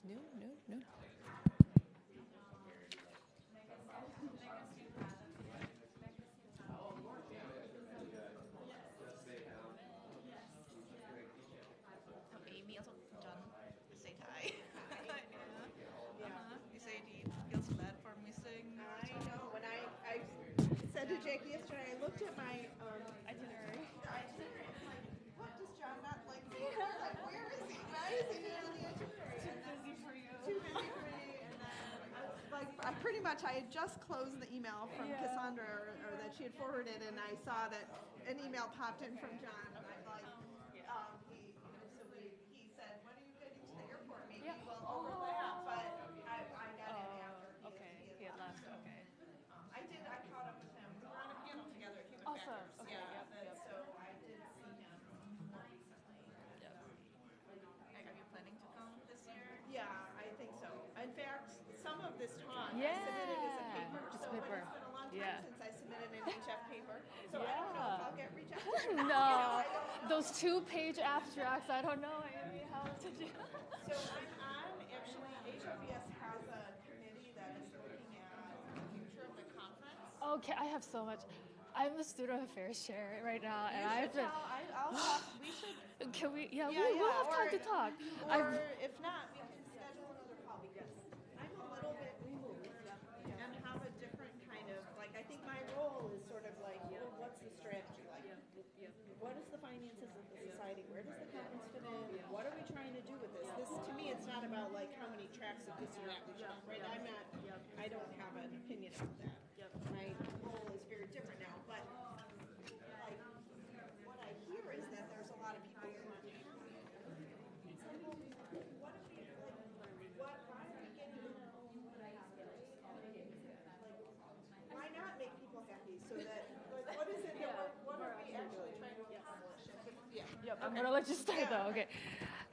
No, no, no. Amy, also John, say hi. You say he feels bad for missing. I know. When I said to Jackie yesterday, I looked at my itinerary. I'm like, what does John not like me? Like, where is he? Why is he not on the itinerary? Too busy for you. Too busy for me. And then I was like, I had just closed the email from Cassandra, or that she had forwarded, and I saw that an email popped in from John. And I'm like, he said, when are you getting to the airport? Maybe we'll overlap. But I got in after He had left. Okay. I caught up with him. We were on a panel together, human Awesome. factors. Okay. Yep. So I did see him more recently. Are you planning to come this year? Yeah, I think so. In fact, some of this talk Yeah. I submitted as a paper. As a So paper. it's been a long time Yeah. since I submitted an HF paper. So I don't know if I'll get rejected. or not. No, I don't know. those 2-page abstracts, I don't know, Amy, how to do. So I'm on, actually, HFES has a committee that is looking at the future of the conference. Okay, I have so much. I'm a student affairs chair right now, and I've been. I'll talk. We should. Can we? Yeah, Yeah, we'll have or- time to talk. Or if not, we can schedule another call because I'm a little bit removed and have a different kind of, like, I think my role is sort of like, well, what's the strategy? Like, what is the finances of the society? Where does the conference fit in? What are we trying to do with this? This, to me, it's not about like how many tracks of this or that we should have, right? I don't have an opinion on that. My role is very different now, but like, what I hear is that there's a lot of people who want to have it. It's like, well, what if we, like, why are we getting into why not make people happy so that, like, what is it that what are we actually trying to accomplish? Yeah. I'm gonna let you start though. Okay.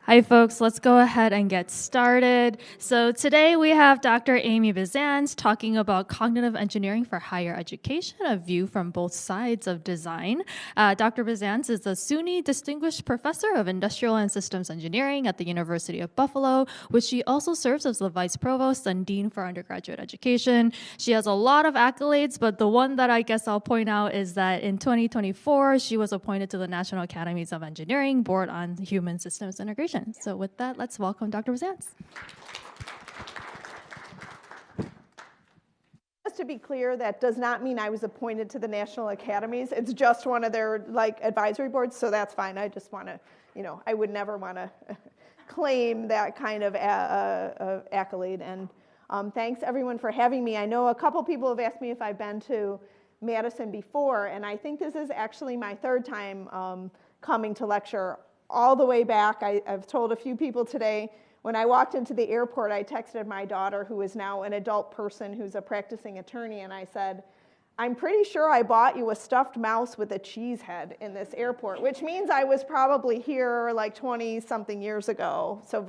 Hi, folks. Let's go ahead and get started. So today we have Dr. Amy Bisantz talking about cognitive engineering for higher education, a view from both sides of design. Dr. Bisantz is the SUNY Distinguished Professor of Industrial and Systems Engineering at the University of Buffalo, which she also serves as the Vice Provost and Dean for Undergraduate Education. She has a lot of accolades, but the one that I guess I'll point out is that in 2024, she was appointed to the National Academies of Engineering Board on Human Systems Integration. So with that, let's welcome Dr. Bisantz. Just to be clear, that does not mean I was appointed to the National Academies. It's just one of their advisory boards, so that's fine. I just want to, I would never want to claim that kind of accolade. And thanks everyone for having me. I know a couple people have asked me if I've been to Madison before, and I think this is actually my third time coming to lecture. All the way back, I've told a few people today, when I walked into the airport, I texted my daughter, who is now an adult person who's a practicing attorney, and I said, I'm pretty sure I bought you a stuffed mouse with a cheese head in this airport, which means I was probably here like 20-something years ago, so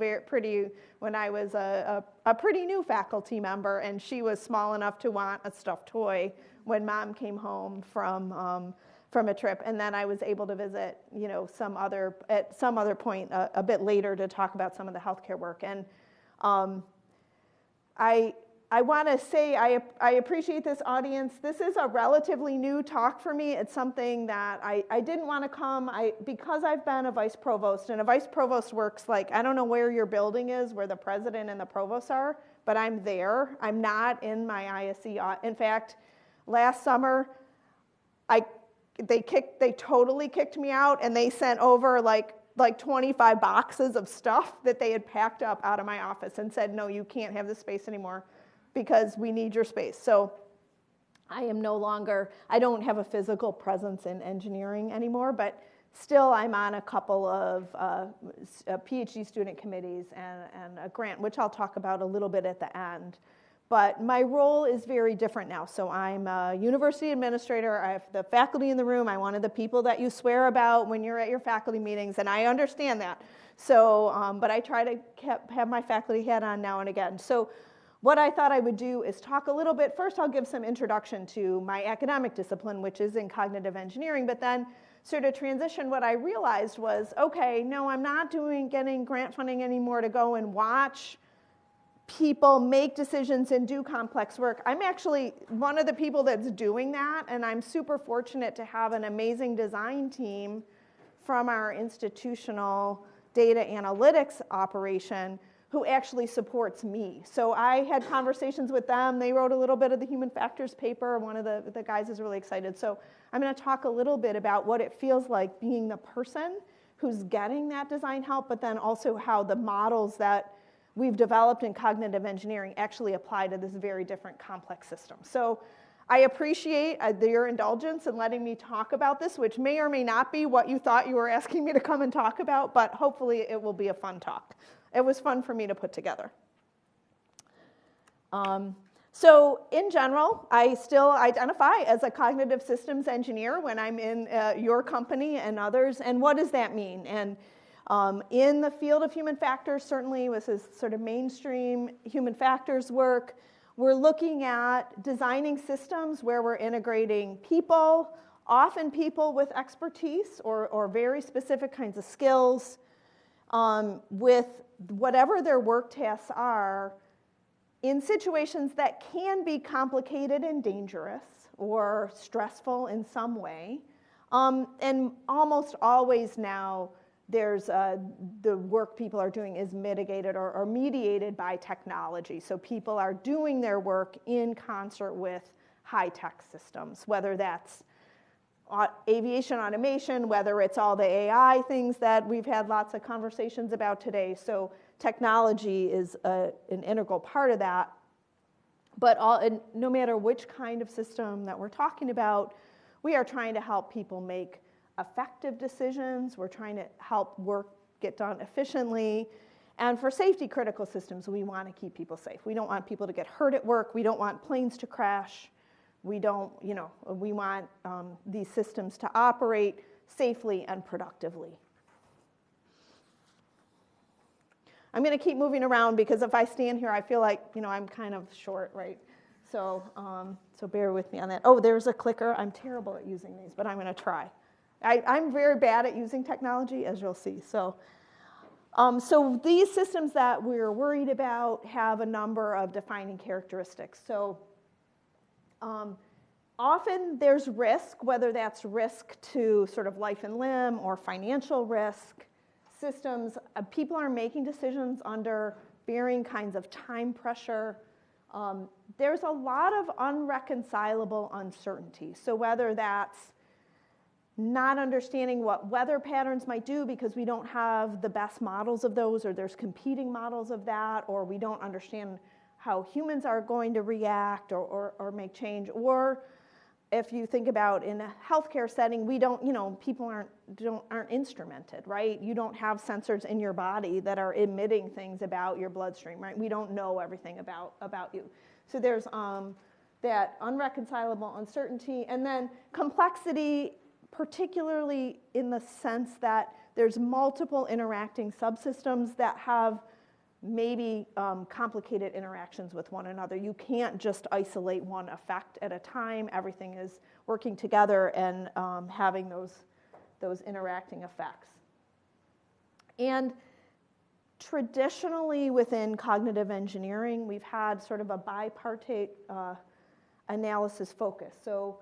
when I was a pretty new faculty member, and she was small enough to want a stuffed toy when Mom came home from a trip, and then I was able to visit, at some other point a bit later to talk about some of the healthcare work. And I want to say I appreciate this audience. This is a relatively new talk for me. It's something that I didn't want to come because I've been a vice provost, and a vice provost works like, I don't know where your building is, where the president and the provost are, but I'm there. I'm not in my ISE. In fact, last summer, they totally kicked me out, and they sent over like 25 boxes of stuff that they had packed up out of my office and said, no, you can't have this space anymore because we need your space. So I don't have a physical presence in engineering anymore, but still I'm on a couple of PhD student committees and a grant, which I'll talk about a little bit at the end. But my role is very different now. So I'm a university administrator. I have the faculty in the room. I'm one of the people that you swear about when you're at your faculty meetings, and I understand that. So, but I try to have my faculty hat on now and again. So what I thought I would do is talk a little bit. First, I'll give some introduction to my academic discipline, which is in cognitive engineering, but then sort of transition. What I realized was, okay, no, I'm not getting grant funding anymore to go and watch people make decisions and do complex work. I'm actually one of the people that's doing that, and I'm super fortunate to have an amazing design team from our institutional data analytics operation who actually supports me. So I had conversations with them. They wrote a little bit of the human factors paper. One of the guys is really excited. So I'm going to talk a little bit about what it feels like being the person who's getting that design help, but then also how the models that we've developed in cognitive engineering actually apply to this very different complex system. So I appreciate your indulgence in letting me talk about this, which may or may not be what you thought you were asking me to come and talk about, but hopefully it will be a fun talk. It was fun for me to put together. So in general, I still identify as a cognitive systems engineer when I'm in your company and others. And what does that mean? And in the field of human factors, certainly this is sort of mainstream human factors work, we're looking at designing systems where we're integrating people, often people with expertise or very specific kinds of skills, with whatever their work tasks are, in situations that can be complicated and dangerous or stressful in some way. And almost always now, there's the work people are doing is mitigated or mediated by technology. So people are doing their work in concert with high-tech systems, whether that's aviation automation, whether it's all the AI things that we've had lots of conversations about today. So technology is an integral part of that. But no matter which kind of system that we're talking about, we are trying to help people make effective decisions. We're trying to help work get done efficiently. And for safety critical systems, we want to keep people safe. We don't want people to get hurt at work. We don't want planes to crash. We don't, we want these systems to operate safely and productively. I'm going to keep moving around because if I stand here, I feel like, I'm kind of short, right? So, so bear with me on that. Oh, there's a clicker. I'm terrible at using these, but I'm going to try. I'm very bad at using technology, as you'll see. So, so these systems that we're worried about have a number of defining characteristics. So often there's risk, whether that's risk to sort of life and limb or financial risk. Systems, people are making decisions under varying kinds of time pressure. There's a lot of unreconcilable uncertainty. So whether that's not understanding what weather patterns might do because we don't have the best models of those, or there's competing models of that, or we don't understand how humans are going to react or make change. Or if you think about in a healthcare setting, we don't, people aren't instrumented, right? You don't have sensors in your body that are emitting things about your bloodstream, right? We don't know everything about you. So there's that unreconcilable uncertainty, and then complexity, particularly in the sense that there's multiple interacting subsystems that have maybe complicated interactions with one another. You can't just isolate one effect at a time. Everything is working together and having those interacting effects. And traditionally within cognitive engineering, we've had sort of a bipartite analysis focus. So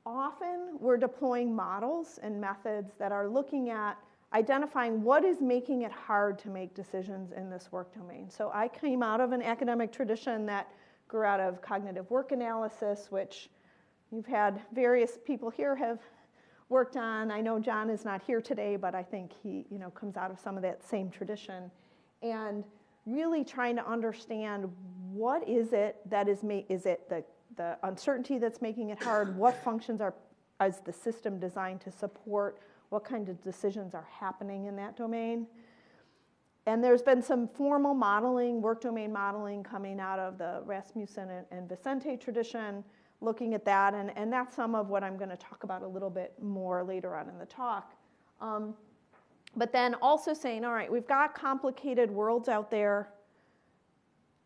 often we're deploying models and methods that are looking at identifying what is making it hard to make decisions in this work domain. So I came out of an academic tradition that grew out of cognitive work analysis, which you've had various people here have worked on. I know John is not here today, but I think he comes out of some of that same tradition. And really trying to understand what is it that is it the uncertainty that's making it hard? What functions is the system designed to support? What kind of decisions are happening in that domain? And there's been some formal modeling, work domain modeling, coming out of the Rasmussen and Bisantz tradition, looking at that, and that's some of what I'm going to talk about a little bit more later on in the talk. But then also saying, all right, we've got complicated worlds out there.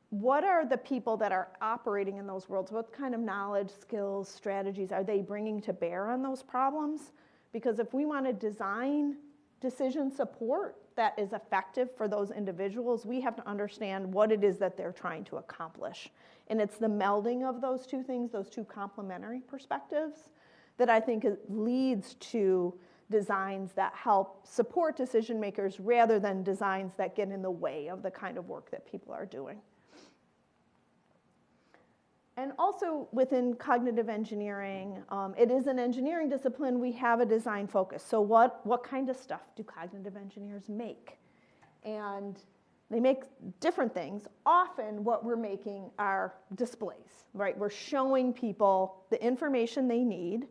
What are the people that are operating in those worlds? What kind of knowledge, skills, strategies are they bringing to bear on those problems? Because if we want to design decision support that is effective for those individuals, we have to understand what it is that they're trying to accomplish. And it's the melding of those two things, those two complementary perspectives, that I think leads to designs that help support decision makers rather than designs that get in the way of the kind of work that people are doing. And also within cognitive engineering, it is an engineering discipline, we have a design focus. So what kind of stuff do cognitive engineers make? And they make different things. Often what we're making are displays, right? We're showing people the information they need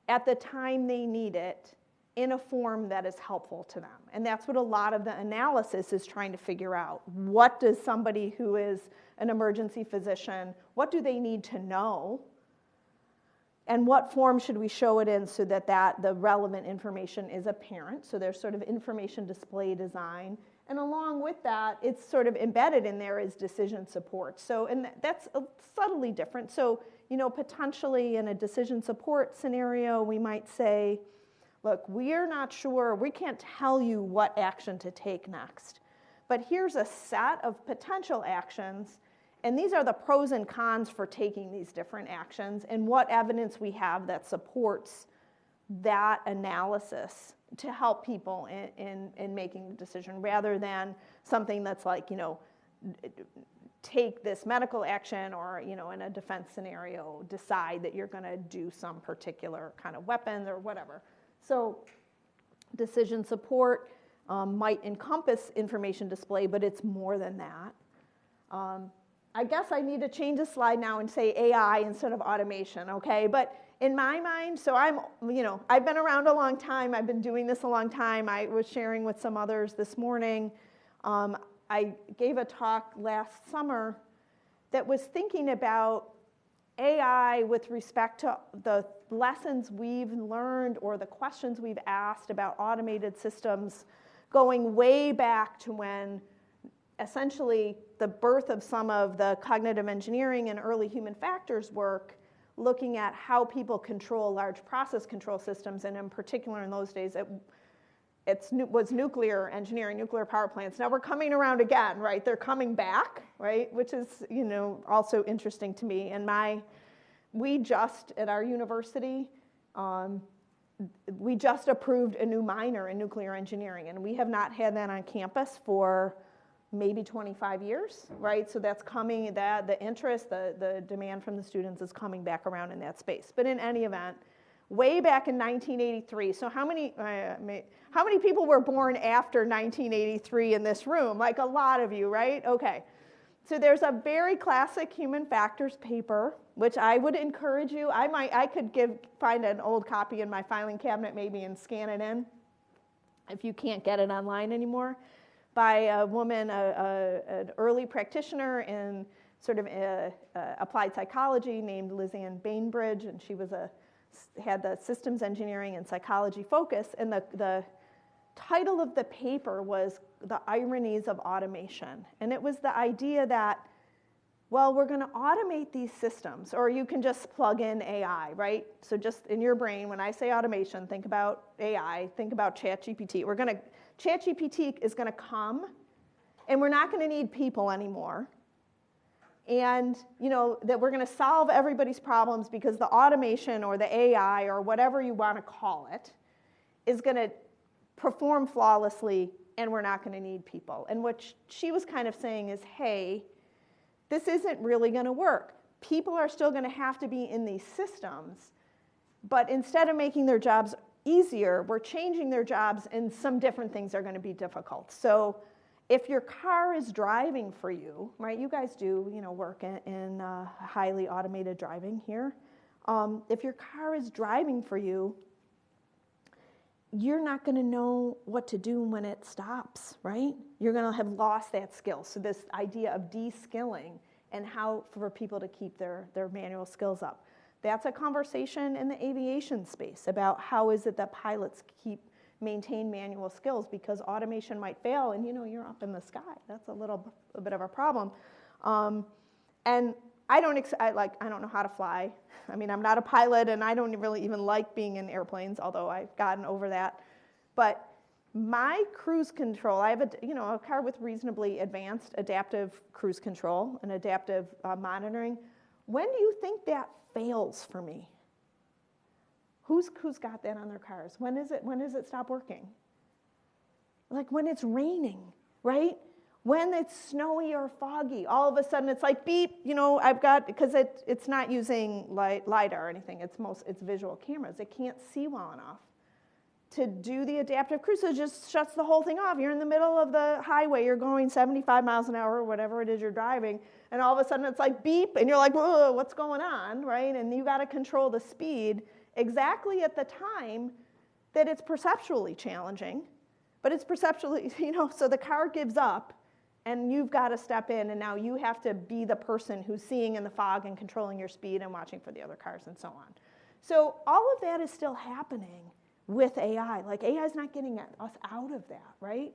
at the time they need it in a form that is helpful to them. And that's what a lot of the analysis is trying to figure out. What does somebody who is an emergency physician, what do they need to know? And what form should we show it in so that the relevant information is apparent? So there's sort of information display design. And along with that, it's sort of embedded in there is decision support. So, and that's subtly different. So, potentially in a decision support scenario, we might say, look, we're not sure, we can't tell you what action to take next. But here's a set of potential actions, and these are the pros and cons for taking these different actions, and what evidence we have that supports that analysis to help people in making the decision, rather than something that's like, take this medical action, or, in a defense scenario, decide that you're going to do some particular kind of weapon or whatever. So decision support might encompass information display, but it's more than that. I guess I need to change the slide now and say AI instead of automation, okay? But in my mind, so I've been around a long time. I've been doing this a long time. I was sharing with some others this morning. I gave a talk last summer that was thinking about AI with respect to the lessons we've learned or the questions we've asked about automated systems, going way back to when essentially the birth of some of the cognitive engineering and early human factors work, looking at how people control large process control systems, and in particular in those days it was nuclear engineering, nuclear power plants. Now we're coming around again, right? They're coming back, right? Which is, also interesting to me. And we just, at our university, we just approved a new minor in nuclear engineering, and we have not had that on campus for maybe 25 years, right? So that's coming, the interest, the demand from the students is coming back around in that space. But in any event, way back in 1983, so how many people were born after 1983 in this room? Like a lot of you, right? Okay. So there's a very classic human factors paper, which I would encourage you. I could find an old copy in my filing cabinet maybe and scan it in if you can't get it online anymore, by a woman, an early practitioner in sort of applied psychology named Lizanne Bainbridge, and she had the systems engineering and psychology focus, and the title of the paper was The Ironies of Automation. And it was the idea that, well, we're going to automate these systems, or you can just plug in AI, right? So just in your brain, when I say automation, think about AI, think about ChatGPT. ChatGPT is going to come, and we're not going to need people anymore. And, that we're going to solve everybody's problems because the automation or the AI or whatever you want to call it is going to perform flawlessly, and we're not going to need people. And what she was kind of saying is, hey, this isn't really going to work. People are still going to have to be in these systems, but instead of making their jobs easier, we're changing their jobs, and some different things are going to be difficult. So if your car is driving for you, right, you guys do, work in highly automated driving here. If your car is driving for you, you're not going to know what to do when it stops, right? You're going to have lost that skill. So this idea of de-skilling and how for people to keep their manual skills up. That's a conversation in the aviation space about how is it that pilots maintain manual skills, because automation might fail and you're up in the sky. That's a bit of a problem. And I don't know how to fly. I mean, I'm not a pilot, and I don't really even like being in airplanes, although I've gotten over that. But my cruise control, I have a car with reasonably advanced adaptive cruise control and adaptive monitoring. When do you think that fails for me? Who's got that on their cars? When does it stop working? Like when it's raining, right? When it's snowy or foggy, all of a sudden it's like beep, because it's not using LiDAR or anything. It's visual cameras. It can't see well enough to do the adaptive cruise, so it just shuts the whole thing off. You're in the middle of the highway, you're going 75 miles an hour, or whatever it is you're driving, and all of a sudden it's like beep, and you're like, whoa, what's going on, right? And you got to control the speed exactly at the time that it's perceptually challenging, but it's perceptually, so the car gives up, and you've got to step in, and now you have to be the person who's seeing in the fog and controlling your speed and watching for the other cars and so on. So all of that is still happening with AI. Like AI is not getting us out of that, right?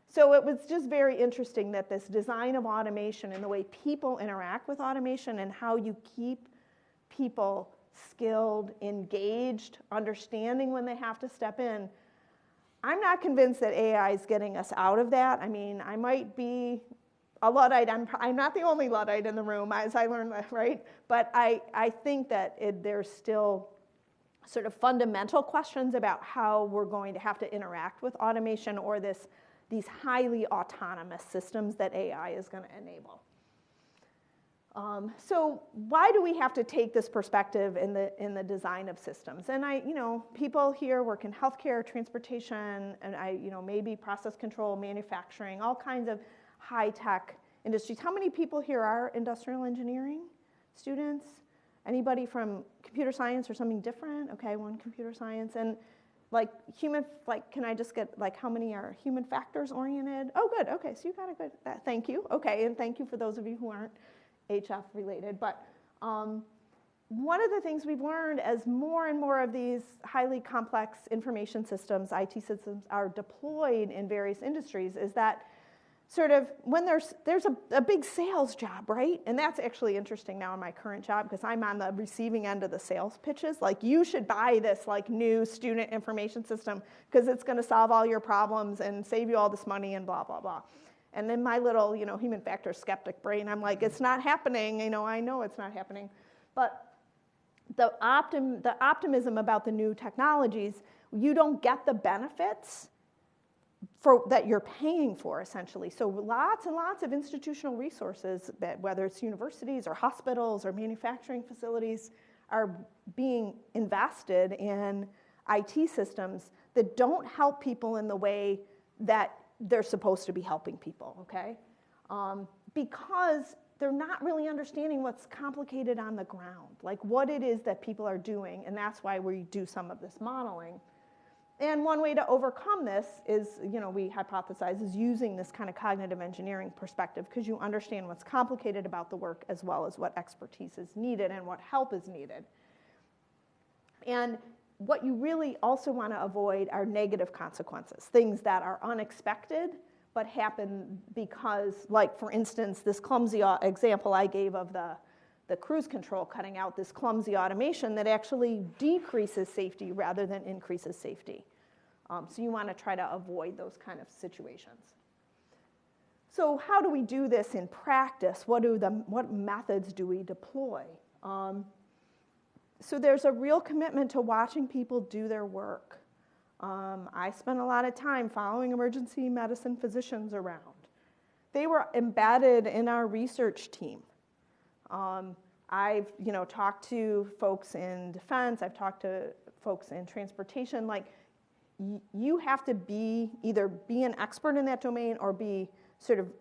So it was just very interesting that this design of automation and the way people interact with automation and how you keep people skilled, engaged, understanding when they have to step in. I'm not convinced that AI is getting us out of that. I mean, I might be a Luddite. I'm not the only Luddite in the room, as I learned that, right? But I think that there's still sort of fundamental questions about how we're going to have to interact with automation or these highly autonomous systems that AI is going to enable. So why do we have to take this perspective in the design of systems? And people here work in healthcare, transportation, and maybe process control, manufacturing, all kinds of high-tech industries. How many people here are industrial engineering students? Anybody from computer science or something different? Okay, one computer science. And can I just get, how many are human factors oriented? Oh, good, okay, so you got a good, thank you. Okay, and thank you for those of you who aren't HF related. But one of the things we've learned as more and more of these highly complex information systems, IT systems, are deployed in various industries is that sort of when there's a big sales job, right? And that's actually interesting now in my current job because I'm on the receiving end of the sales pitches. Like, you should buy this new student information system because it's going to solve all your problems and save you all this money and blah, blah, blah. And then my little, human factor skeptic brain, I'm like, it's not happening. I know it's not happening. But the optimism about the new technologies, you don't get the benefits that you're paying for, essentially. So lots and lots of institutional resources, whether it's universities or hospitals or manufacturing facilities, are being invested in IT systems that don't help people in the way that they're supposed to be helping people, okay? Because they're not really understanding what's complicated on the ground, like what it is that people are doing, and that's why we do some of this modeling. And one way to overcome this is, we hypothesize, is using this kind of cognitive engineering perspective because you understand what's complicated about the work as well as what expertise is needed and what help is needed. And what you really also want to avoid are negative consequences, things that are unexpected but happen because, like, for instance, this clumsy example I gave of the cruise control cutting out this clumsy automation that actually decreases safety rather than increases safety. So you want to try to avoid those kind of situations. So how do we do this in practice? What methods do we deploy? So there's a real commitment to watching people do their work. I spent a lot of time following emergency medicine physicians around. They were embedded in our research team. I've talked to folks in defense. I've talked to folks in transportation. Like, you have to either be an expert in that domain or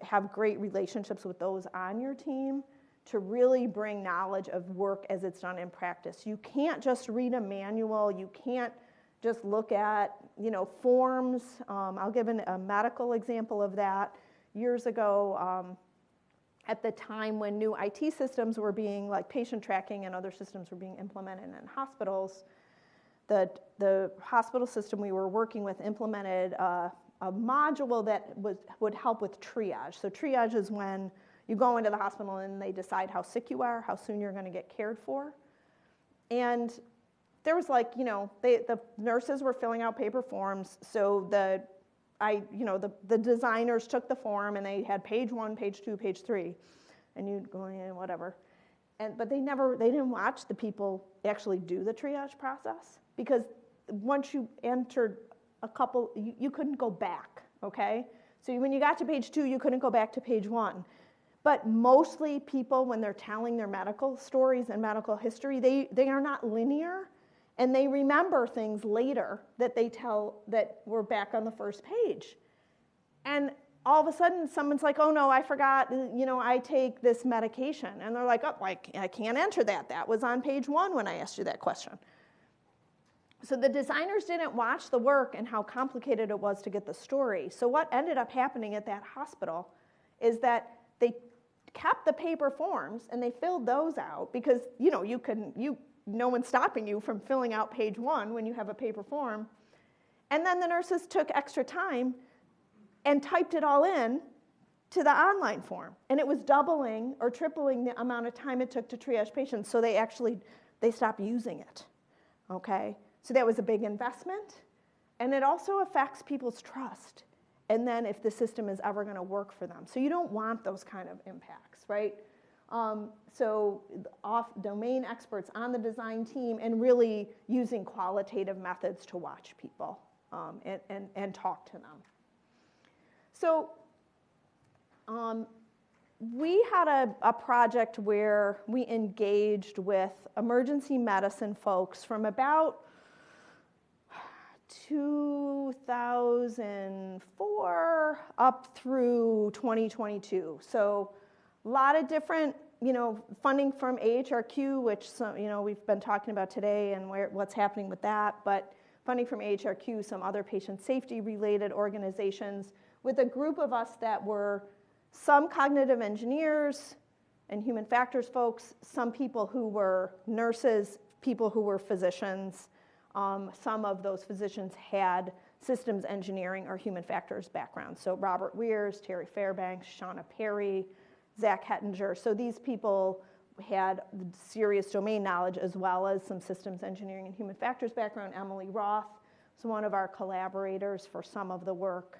have great relationships with those on your team to really bring knowledge of work as it's done in practice. You can't just read a manual. You can't just look at forms. I'll give a medical example of that. Years ago, at the time when new IT systems were being, like patient tracking and other systems were being implemented in hospitals, the hospital system we were working with implemented a module that would help with triage. So triage is when you go into the hospital and they decide how sick you are, how soon you're going to get cared for. And there was the nurses were filling out paper forms, so the the designers took the form and they had page 1, page 2, page 3, and you'd go in, whatever. But they didn't watch the people actually do the triage process, because once you entered a couple, you couldn't go back, okay? So when you got to page 2, you couldn't go back to page 1. But mostly people, when they're telling their medical stories and medical history, they are not linear, and they remember things later that they tell that were back on the first page. And all of a sudden, someone's like, oh no, I forgot, I take this medication. And they're like, oh, I can't enter that. That was on page 1 when I asked you that question. So the designers didn't watch the work and how complicated it was to get the story. So what ended up happening at that hospital is that they kept the paper forms and they filled those out, because no one's stopping you from filling out page 1 when you have a paper form. And then the nurses took extra time and typed it all in to the online form. And it was doubling or tripling the amount of time it took to triage patients. So they stopped using it, okay? So that was a big investment. And it also affects people's trust. And then if the system is ever going to work for them. So you don't want those kind of impacts, right? So domain experts on the design team, and really using qualitative methods to watch people and talk to them. So we had a project where we engaged with emergency medicine folks from about 2004 up through 2022. So a lot of different, funding from AHRQ, which we've been talking about today, and what's happening with that, but funding from AHRQ, some other patient safety related organizations, with a group of us that were some cognitive engineers and human factors folks, some people who were nurses, people who were physicians. Some of those physicians had systems engineering or human factors backgrounds. So Robert Weirs, Terry Fairbanks, Shauna Perry, Zach Hettinger. So these people had serious domain knowledge as well as some systems engineering and human factors background. Emily Roth was one of our collaborators for some of the work.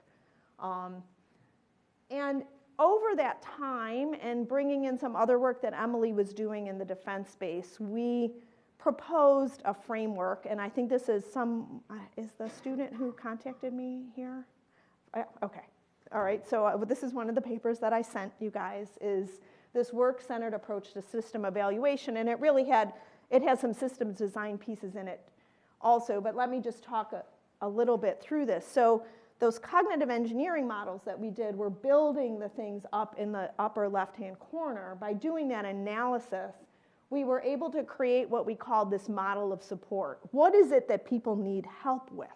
And over that time, and bringing in some other work that Emily was doing in the defense space, we proposed a framework, and I think this is is the student who contacted me here? Okay, all right, so this is one of the papers that I sent you guys, is this work-centered approach to system evaluation, and it has some systems design pieces in it also, but let me just talk a little bit through this. So those cognitive engineering models that we did were building the things up in the upper left-hand corner. By doing that analysis, we were able to create what we called this model of support. What is it that people need help with?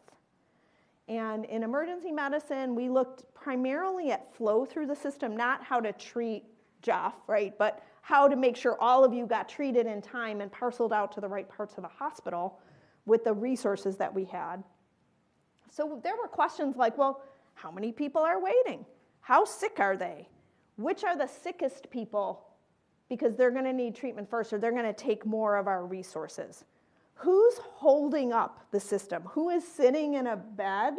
And in emergency medicine, we looked primarily at flow through the system, not how to treat Jeff, right? But how to make sure all of you got treated in time and parceled out to the right parts of the hospital with the resources that we had. So there were questions like, well, how many people are waiting? How sick are they? Which are the sickest people? Because they're going to need treatment first, or they're going to take more of our resources. Who's holding up the system? Who is sitting in a bed,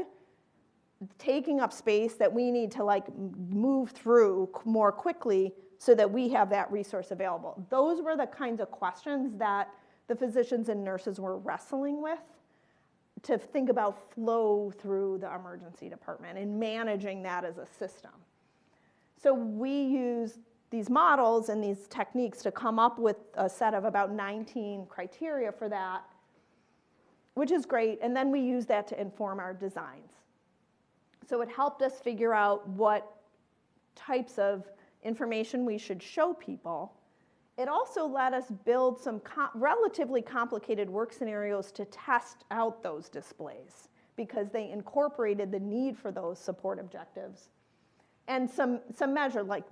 taking up space that we need to move through more quickly so that we have that resource available? Those were the kinds of questions that the physicians and nurses were wrestling with, to think about flow through the emergency department and managing that as a system. So we use these models and these techniques to come up with a set of about 19 criteria for that, which is great, and then we use that to inform our designs. So it helped us figure out what types of information we should show people. It also let us build some relatively complicated work scenarios to test out those displays, because they incorporated the need for those support objectives. And some measure, like,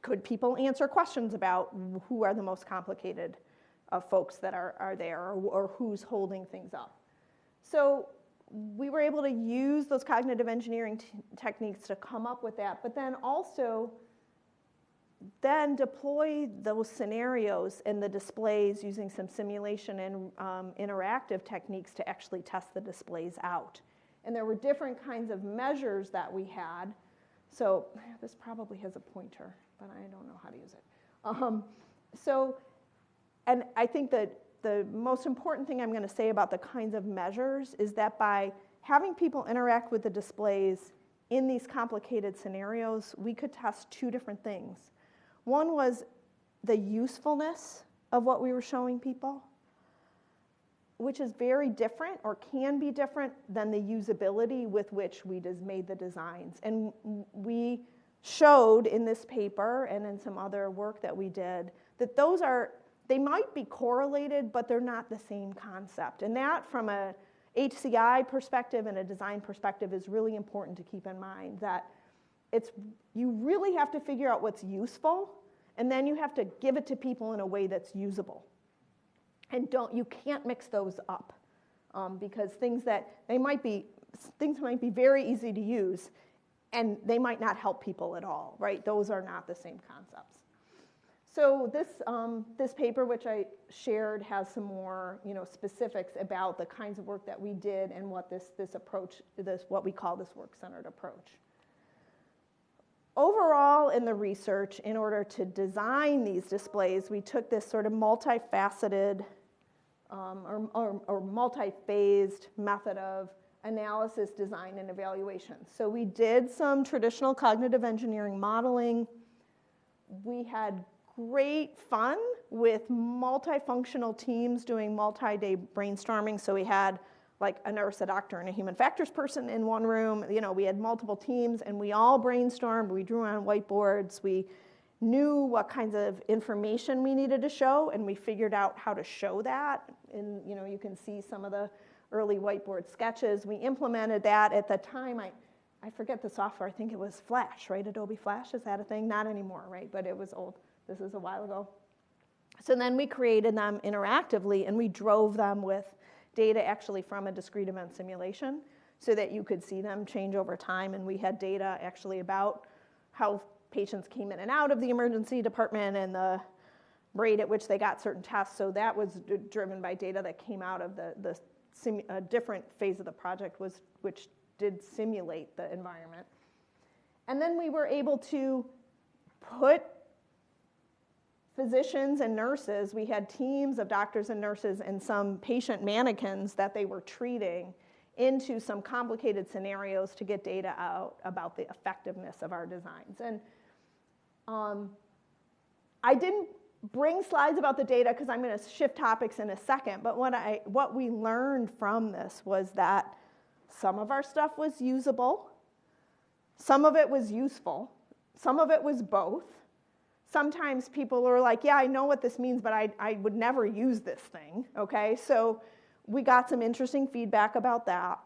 could people answer questions about who are the most complicated folks that are there, or who's holding things up. So we were able to use those cognitive engineering techniques to come up with that, but then also deploy those scenarios and the displays using some simulation and interactive techniques to actually test the displays out. And there were different kinds of measures that we had. So this probably has a pointer, but I don't know how to use it. And I think that the most important thing I'm going to say about the kinds of measures is that by having people interact with the displays in these complicated scenarios, we could test two different things. One was the usefulness of what we were showing people, which is very different or can be different than the usability with which we made the designs. And we showed in this paper and in some other work that we did that they might be correlated, but they're not the same concept. And that, from a HCI perspective and a design perspective, is really important to keep in mind, that you really have to figure out what's useful, and then you have to give it to people in a way that's usable. And you can't mix those up, because things might be very easy to use, and they might not help people at all, right? Those are not the same concepts. So this paper, which I shared, has some more specifics about the kinds of work that we did and what what we call this work-centered approach. Overall, in the research, in order to design these displays, we took this sort of multifaceted or multi-phased method of analysis, design, and evaluation. So we did some traditional cognitive engineering modeling. We had great fun with multifunctional teams doing multi-day brainstorming. So we had like a nurse, a doctor, and a human factors person in one room. We had multiple teams, and we all brainstormed. We drew on whiteboards. We knew what kinds of information we needed to show, and we figured out how to show that. And you can see some of the early whiteboard sketches. We implemented that at the time. I forget the software. I think it was Flash, right? Adobe Flash, is that a thing? Not anymore, right? But it was old. This is a while ago. So then we created them interactively, and we drove them with data actually from a discrete event simulation so that you could see them change over time. And we had data actually about how patients came in and out of the emergency department and the rate at which they got certain tests. So that was driven by data that came out of a different phase of the project, which did simulate the environment. And then we were able to put physicians and nurses, we had teams of doctors and nurses and some patient mannequins that they were treating, into some complicated scenarios to get data out about the effectiveness of our designs. And I didn't bring slides about the data because I'm going to shift topics in a second, but what we learned from this was that some of our stuff was usable, some of it was useful, some of it was both. Sometimes people are like, yeah, I know what this means, but I would never use this thing, okay? So we got some interesting feedback about that.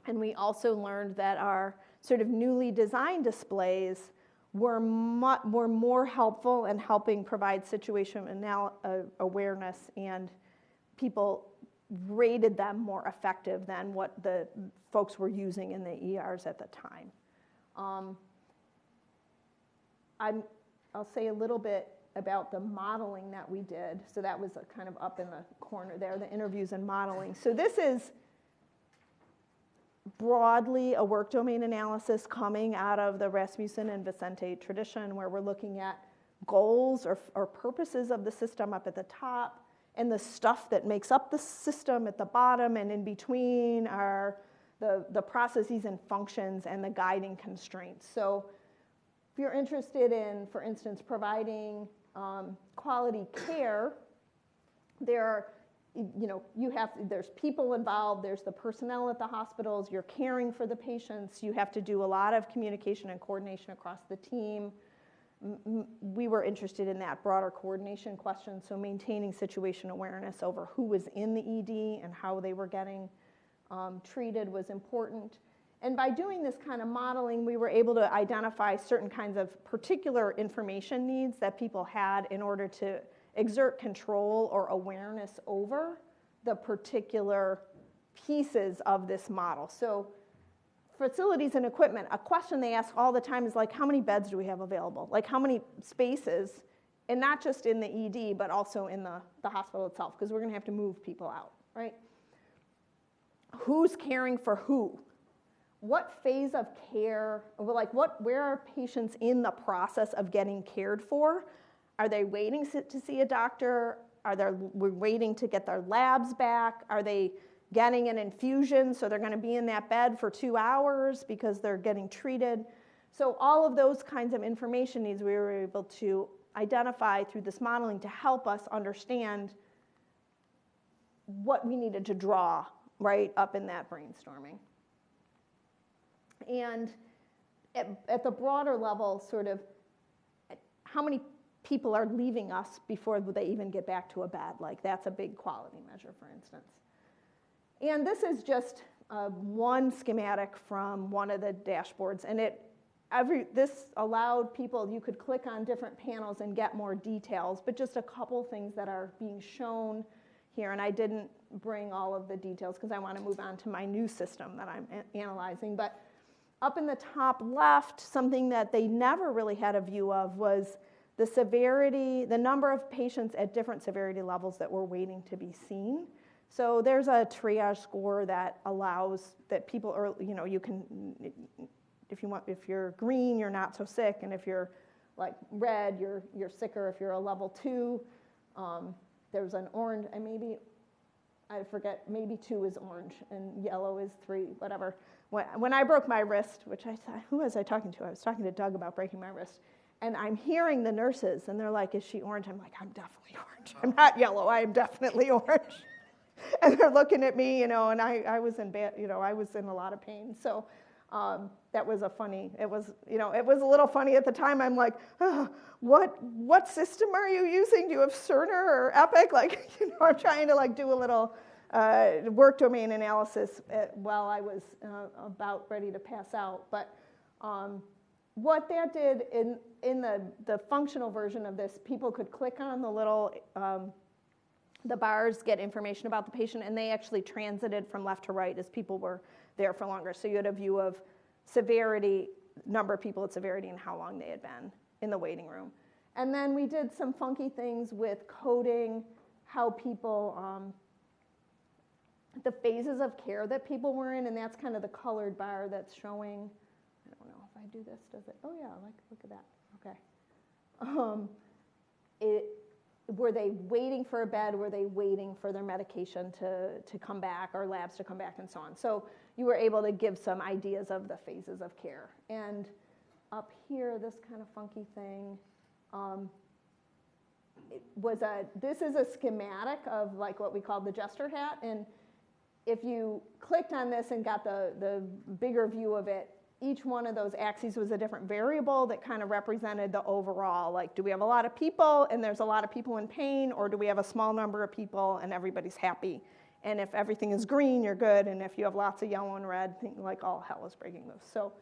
And we also learned that our sort of newly designed displays were more helpful in helping provide situation awareness, and people rated them more effective than what the folks were using in the ERs at the time. I'll say a little bit about the modeling that we did. So that was kind of up in the corner there, the interviews and modeling. So this is broadly a work domain analysis coming out of the Rasmussen and Bisantz tradition, where we're looking at goals or purposes of the system up at the top, and the stuff that makes up the system at the bottom, and in between are the processes and functions and the guiding constraints. So if you're interested in, for instance, providing quality care, there's people involved, there's the personnel at the hospitals, you're caring for the patients, you have to do a lot of communication and coordination across the team. We were interested in that broader coordination question, so maintaining situation awareness over who was in the ED and how they were getting treated was important. And by doing this kind of modeling, we were able to identify certain kinds of particular information needs that people had in order to exert control or awareness over the particular pieces of this model. So facilities and equipment, a question they ask all the time is like, how many beds do we have available? Like, how many spaces, and not just in the ED, but also in the hospital itself, because we're going to have to move people out, right? Who's caring for who? what phase of care, like where are patients in the process of getting cared for? Are they waiting to see a doctor? We're waiting to get their labs back? Are they getting an infusion, so they're going to be in that bed for 2 hours because they're getting treated? So all of those kinds of information needs we were able to identify through this modeling to help us understand what we needed to draw right up in that brainstorming. And at the broader level, sort of how many people are leaving us before they even get back to a bed. Like that's a big quality measure, for instance. And this is just one schematic from one of the dashboards. And this allowed people, you could click on different panels and get more details, but just a couple things that are being shown here. And I didn't bring all of the details because I want to move on to my new system that I'm analyzing. But up in the top left, something that they never really had a view of was the severity, the number of patients at different severity levels that were waiting to be seen. So there's a triage score that allows that people are, you can, if you're green, you're not so sick, and if you're like red, you're sicker. If you're a level 2, there's an orange, and maybe 2 is orange, and yellow is 3, whatever. When I broke my wrist, who was I talking to? I was talking to Doug about breaking my wrist. And I'm hearing the nurses, and they're like, is she orange? I'm like, I'm definitely orange. I'm not yellow. I am definitely orange. And they're looking at me, and I was in bad, I was in a lot of pain. So that was it was a little funny at the time. I'm like, oh, what system are you using? Do you have Cerner or Epic? Like, I'm trying to do a little work domain analysis while I was about ready to pass out. But what that did in the functional version of this, people could click on the little the bars, get information about the patient, and they actually transited from left to right as people were there for longer. So you had a view of severity, number of people at severity, and how long they had been in the waiting room. And then we did some funky things with coding, how people, the phases of care that people were in, and that's kind of the colored bar that's showing. I don't know if I do this, does it? Oh yeah, look at that. Okay. Were they waiting for a bed? Were they waiting for their medication to come back or labs to come back and so on? So you were able to give some ideas of the phases of care. And up here, this kind of funky thing, this is a schematic of what we call the jester hat. And if you clicked on this and got the bigger view of it, each one of those axes was a different variable that kind of represented the overall, do we have a lot of people and there's a lot of people in pain, or do we have a small number of people and everybody's happy? And if everything is green, you're good, and if you have lots of yellow and red, all hell is breaking loose. So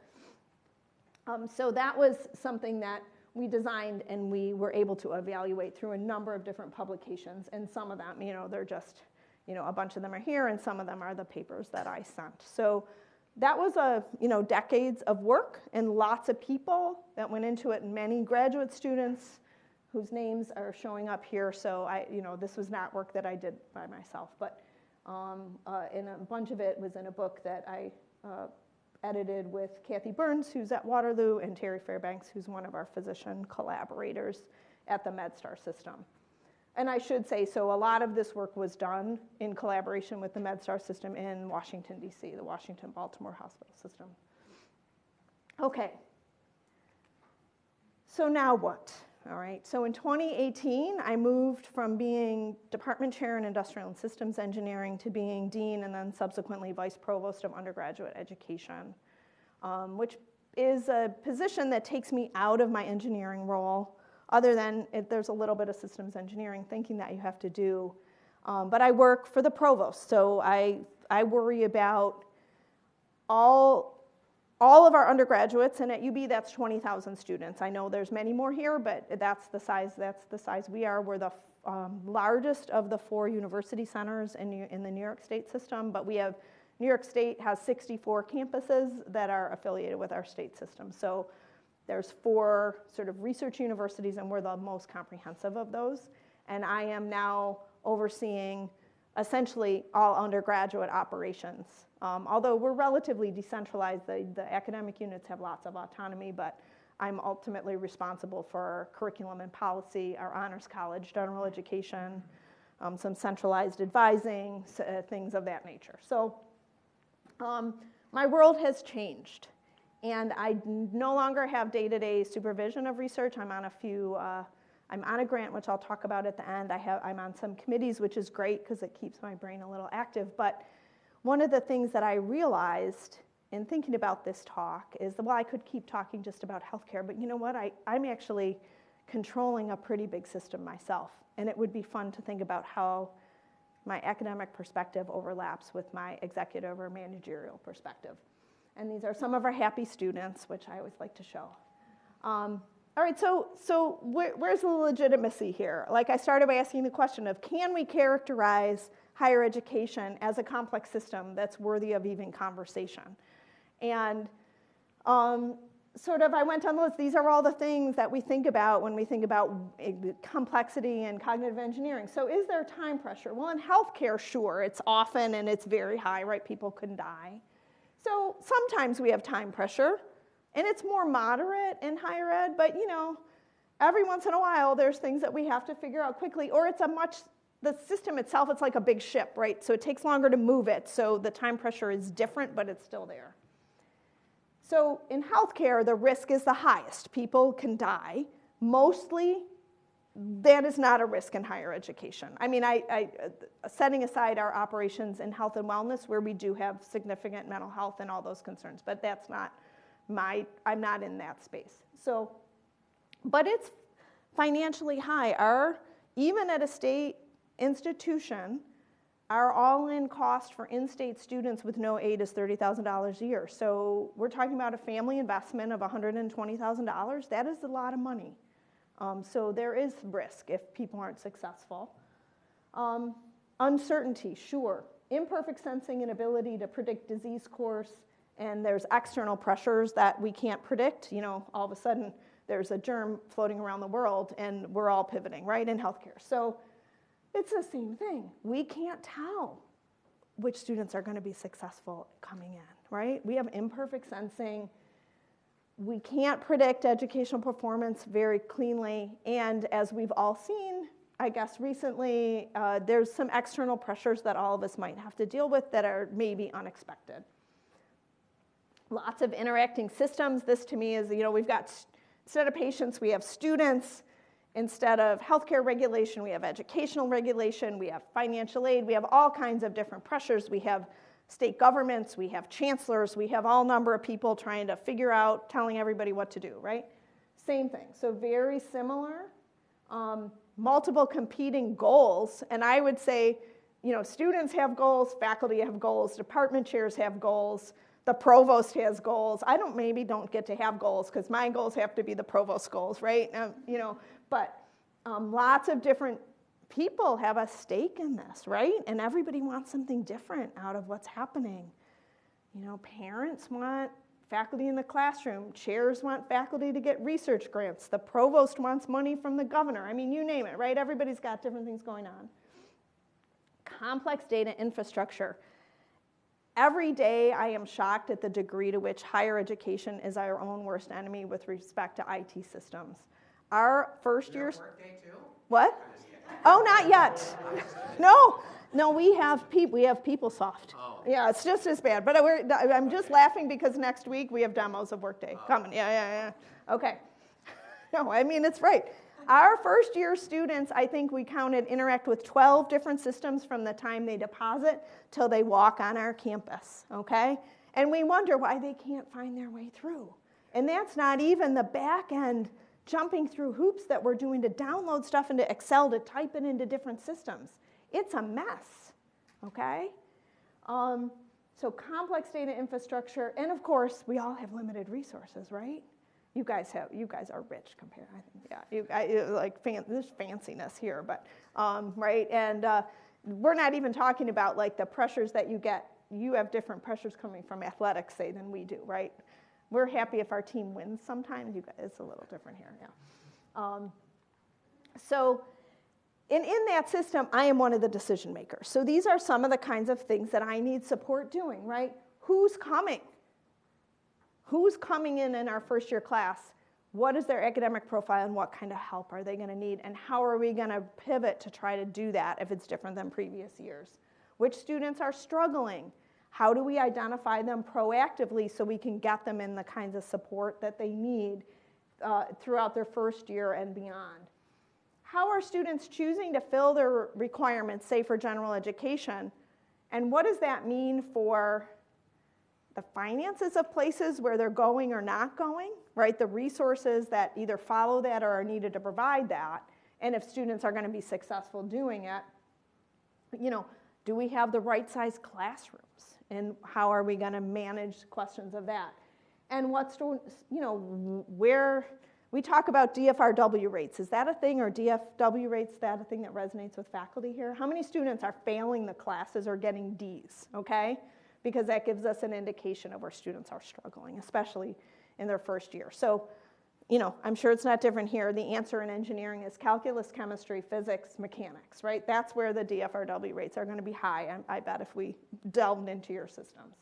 that was something that we designed and we were able to evaluate through a number of different publications, and some of them, they're just, a bunch of them are here, and some of them are the papers that I sent. So that was decades of work and lots of people that went into it, and many graduate students whose names are showing up here. So this was not work that I did by myself, but and a bunch of it was in a book that I edited with Kathy Burns, who's at Waterloo, and Terry Fairbanks, who's one of our physician collaborators at the MedStar system. And I should say, so a lot of this work was done in collaboration with the MedStar system in Washington, D.C., the Washington-Baltimore Hospital System. Okay. So now what? All right. So in 2018, I moved from being department chair in industrial and systems engineering to being dean and then subsequently vice provost of undergraduate education, which is a position that takes me out of my engineering role. Other than there's a little bit of systems engineering thinking that you have to do. But I work for the provost, so I worry about all of our undergraduates, and at UB that's 20,000 students. I know there's many more here, but that's the size we are. We're the largest of the 4 university centers in the New York State system, but New York State has 64 campuses that are affiliated with our state system. So there's 4 sort of research universities, and we're the most comprehensive of those. And I am now overseeing essentially all undergraduate operations. Although we're relatively decentralized, the academic units have lots of autonomy, but I'm ultimately responsible for our curriculum and policy, our honors college, general education, some centralized advising, things of that nature. So my world has changed, and I no longer have day-to-day supervision of research. I'm on I'm on a grant, which I'll talk about at the end. I'm on some committees, which is great because it keeps my brain a little active. But one of the things that I realized in thinking about this talk is that, well, I could keep talking just about healthcare, but you know what? I'm actually controlling a pretty big system myself, and it would be fun to think about how my academic perspective overlaps with my executive or managerial perspective. And these are some of our happy students, which I always like to show. All right, so where's the legitimacy here? Like, I started by asking the question of, can we characterize higher education as a complex system that's worthy of even conversation? And I went on the list. These are all the things that we think about when we think about complexity and cognitive engineering. So is there time pressure? Well, in healthcare, sure, it's often and it's very high, right? People can die. So sometimes we have time pressure. And it's more moderate in higher ed, but every once in a while there's things that we have to figure out quickly, or the system itself, it's like a big ship, right? So it takes longer to move it, so the time pressure is different, but it's still there. So in healthcare, the risk is the highest. People can die. Mostly, that is not a risk in higher education. I mean, setting aside our operations in health and wellness, where we do have significant mental health and all those concerns, but that's not I'm not in that space. So, but it's financially high. Even at a state institution, our all-in cost for in-state students with no aid is $30,000 a year. So we're talking about a family investment of $120,000. That is a lot of money. So there is risk if people aren't successful. Uncertainty, sure. Imperfect sensing and ability to predict disease course. And there's external pressures that we can't predict. All of a sudden, there's a germ floating around the world, and we're all pivoting, right, in healthcare. So it's the same thing. We can't tell which students are going to be successful coming in, right? We have imperfect sensing. We can't predict educational performance very cleanly. And as we've all seen, I guess recently, there's some external pressures that all of us might have to deal with that are maybe unexpected. Lots of interacting systems. This to me is, we've got, instead of patients, we have students. Instead of healthcare regulation, we have educational regulation. We have financial aid. We have all kinds of different pressures. We have state governments. We have chancellors. We have all number of people trying to figure out, telling everybody what to do, right? Same thing. So very similar. Multiple competing goals. And I would say, students have goals, faculty have goals, department chairs have goals. The provost has goals. I don't get to have goals because my goals have to be the provost's goals, right? But lots of different people have a stake in this, right? And everybody wants something different out of what's happening. Parents want faculty in the classroom. Chairs want faculty to get research grants. The provost wants money from the governor. I mean, you name it, right? Everybody's got different things going on. Complex data infrastructure. Every day I am shocked at the degree to which higher education is our own worst enemy with respect to IT systems. Our first year's... Workday too? What? Oh, not yet. No, we have PeopleSoft. Oh. Yeah, it's just as bad. But I'm just laughing because next week we have demos of Workday coming. Yeah. Okay. No, I mean, it's right. Our first year students, I think we counted, interact with 12 different systems from the time they deposit till they walk on our campus, okay? And we wonder why they can't find their way through. And that's not even the back end jumping through hoops that we're doing to download stuff into Excel to type it into different systems. It's a mess, okay? So complex data infrastructure, and of course, we all have limited resources, right? You guys are rich compared, I think. Yeah, there's fanciness here, but right. And we're not even talking about like the pressures that you get. You have different pressures coming from athletics, say, than we do, right? We're happy if our team wins. Sometimes it's a little different here. Yeah. So And in that system, I am one of the decision makers. So these are some of the kinds of things that I need support doing, right? Who's coming? Who's coming in our first year class? What is their academic profile and what kind of help are they going to need? And how are we going to pivot to try to do that if it's different than previous years? Which students are struggling? How do we identify them proactively so we can get them in the kinds of support that they need throughout their first year and beyond? How are students choosing to fill their requirements, say for general education? And what does that mean for the finances of places where they're going or not going, right? The resources that either follow that or are needed to provide that. And if students are going to be successful doing it, do we have the right size classrooms? And how are we going to manage questions of that? And where we talk about DFRW rates. Is that a thing, or DFW rates, is that a thing that resonates with faculty here? How many students are failing the classes or getting Ds, okay? Because that gives us an indication of where students are struggling, especially in their first year. So, I'm sure it's not different here. The answer in engineering is calculus, chemistry, physics, mechanics, right? That's where the DFRW rates are going to be high, I bet, if we delved into your systems.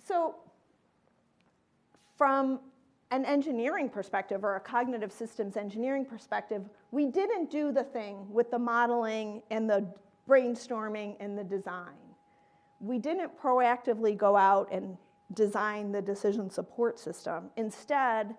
So, from an engineering perspective or a cognitive systems engineering perspective, we didn't do the thing with the modeling and the brainstorming and the design. We didn't proactively go out and design the decision support system. Instead,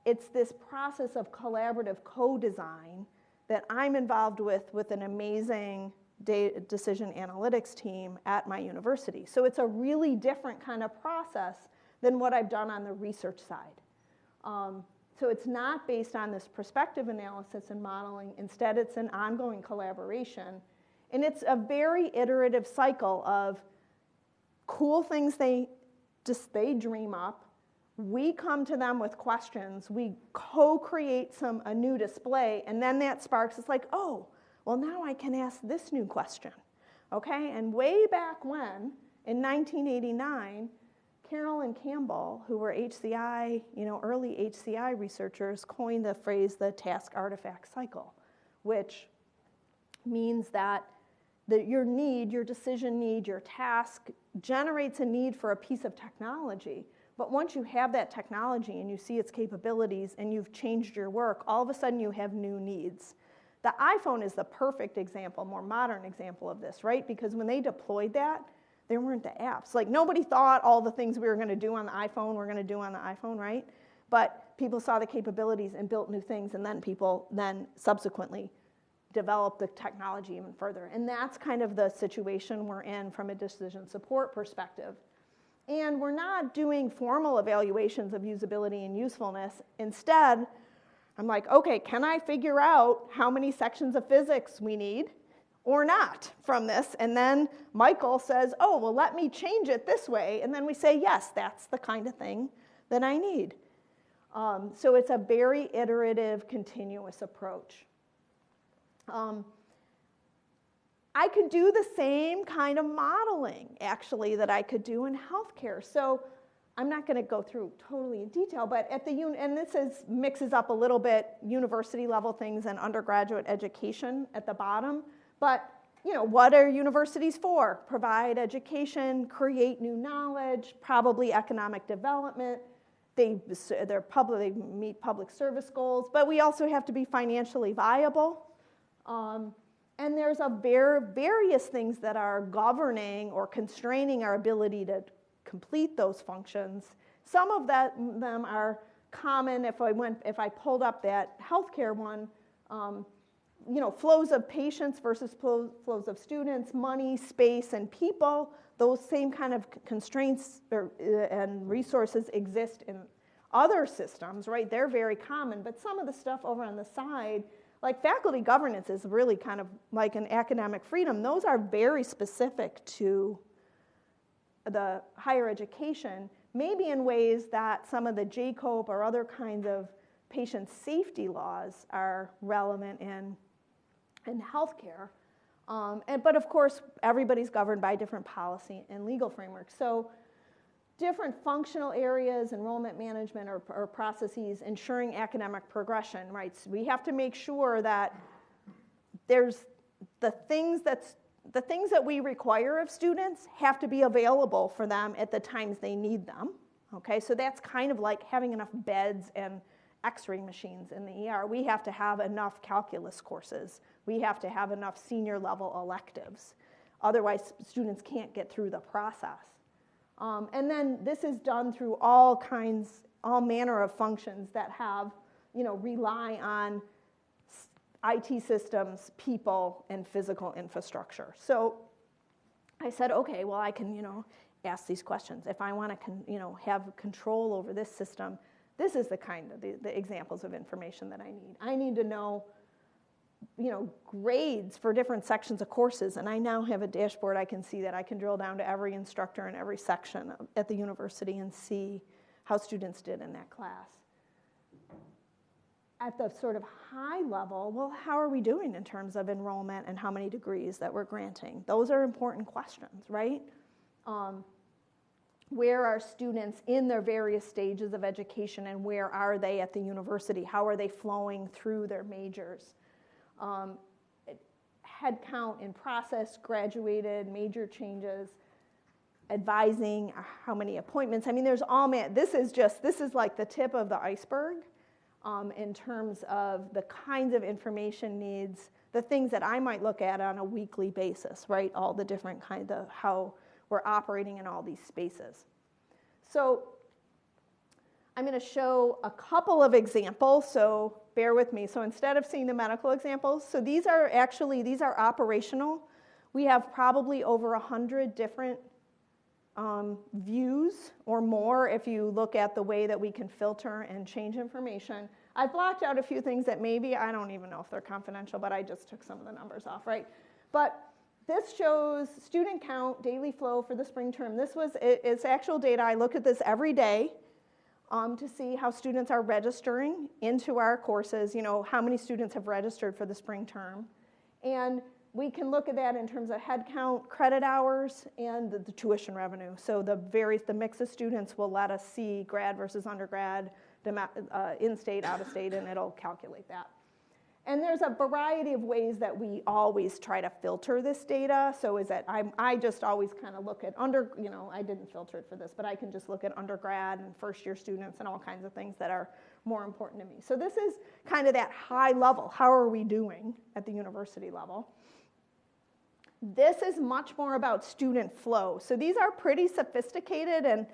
it's this process of collaborative co-design that I'm involved with an amazing decision analytics team at my university. So it's a really different kind of process than what I've done on the research side. So it's not based on this prospective analysis and modeling. Instead, it's an ongoing collaboration. And it's a very iterative cycle of cool things they dream up. We come to them with questions. We co-create a new display. And then that sparks, it's like, oh, well, now I can ask this new question. Okay? And way back when, in 1989, Carroll and Campbell, who were HCI, early HCI researchers, coined the phrase the task artifact cycle, which means that your decision need, your task generates a need for a piece of technology. But once you have that technology and you see its capabilities and you've changed your work, all of a sudden you have new needs. The iPhone is the perfect example, more modern example of this, right? Because when they deployed that, there weren't the apps. Like, nobody thought all the things we were going to do on the iPhone we're going to do on the iPhone, right? But people saw the capabilities and built new things, and then people subsequently developed the technology even further. And that's kind of the situation we're in from a decision support perspective. And we're not doing formal evaluations of usability and usefulness. Instead, I'm like, okay, can I figure out how many sections of physics we need or not from this? And then Michael says, oh, well, let me change it this way. And then we say, yes, that's the kind of thing that I need. So it's a very iterative, continuous approach. I could do the same kind of modeling, actually, that I could do in healthcare. So I'm not going to go through totally in detail, but and this mixes up a little bit university level things and undergraduate education at the bottom. But what are universities for? Provide education, create new knowledge, probably economic development. They meet public service goals, but we also have to be financially viable. And there's various things that are governing or constraining our ability to complete those functions. Some of them are common. If I pulled up that healthcare one, flows of patients versus flows of students, money, space, and people. Those same kind of constraints and resources exist in other systems, right? They're very common, but some of the stuff over on the side, like faculty governance, is really kind of like an academic freedom. Those are very specific to the higher education, maybe in ways that some of the JCOPE or other kinds of patient safety laws are relevant in healthcare. But of course, everybody's governed by different policy and legal frameworks. So different functional areas, enrollment management or processes, ensuring academic progression, right? So we have to make sure that there's the things that we require of students have to be available for them at the times they need them. Okay, so that's kind of like having enough beds and x-ray machines in the ER. We have to have enough calculus courses. We have to have enough senior level electives. Otherwise, students can't get through the process. And then this is done through all manner of functions that have, rely on IT systems, people, and physical infrastructure. So I said, okay, well, I can, ask these questions. If I want to, have control over this system, this is the kind of the examples of information that I need. I need to know, grades for different sections of courses, and I now have a dashboard. I can see that. I can drill down to every instructor in every section at the university and see how students did in that class. At the sort of high level, well, how are we doing in terms of enrollment and how many degrees that we're granting? Those are important questions, right? Where are students in their various stages of education, and where are they at the university? How are they flowing through their majors? Head count in process, graduated, major changes, advising, how many appointments. I mean, there's this is like the tip of the iceberg in terms of the kinds of information needs, the things that I might look at on a weekly basis, right? All the different kinds of how we're operating in all these spaces. So I'm going to show a couple of examples, so bear with me. So instead of seeing the medical examples, so these are operational. We have probably over 100 different views or more if you look at the way that we can filter and change information. I've blocked out a few things that maybe, I don't even know if they're confidential, but I just took some of the numbers off, right? But this shows student count, daily flow for the spring term. It's actual data. I look at this every day to see how students are registering into our courses, how many students have registered for the spring term. And we can look at that in terms of head count, credit hours, and the tuition revenue. So the mix of students will let us see grad versus undergrad, in-state, out-of-state, and it'll calculate that. And there's a variety of ways that we always try to filter this data. So I just always kind of look at I didn't filter it for this, but I can just look at undergrad and first-year students and all kinds of things that are more important to me. So this is kind of that high level. How are we doing at the university level? This is much more about student flow. So these are pretty sophisticated, and